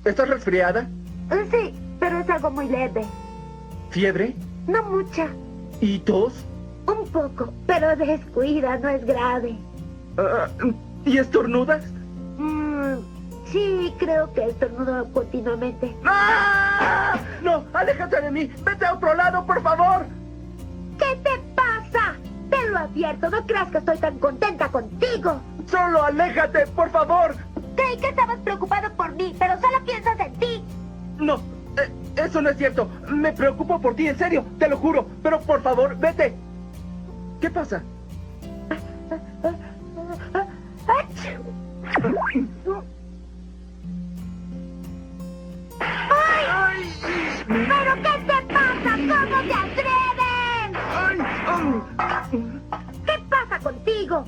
¿Estás resfriada? Sí, pero es algo muy leve. ¿Fiebre? No mucha. ¿Y tos? Un poco, pero descuida, no es grave. ¿Y estornudas? Sí, creo que estornudo continuamente. ¡Ah! ¡No! ¡Aléjate de mí! ¡Vete a otro lado, por favor! ¿Qué te pasa? Te lo advierto, no creas que estoy tan contenta contigo. ¡Solo aléjate, por favor! Creí que estabas preocupado por mí, pero solo piensas en ti. No, eso no es cierto. Me preocupo por ti, en serio, te lo juro. Pero por favor, vete. ¿Qué pasa? ¡Ay! ¿Pero qué te pasa? ¿Cómo te atreves? ¡Ay! ¿Qué pasa contigo?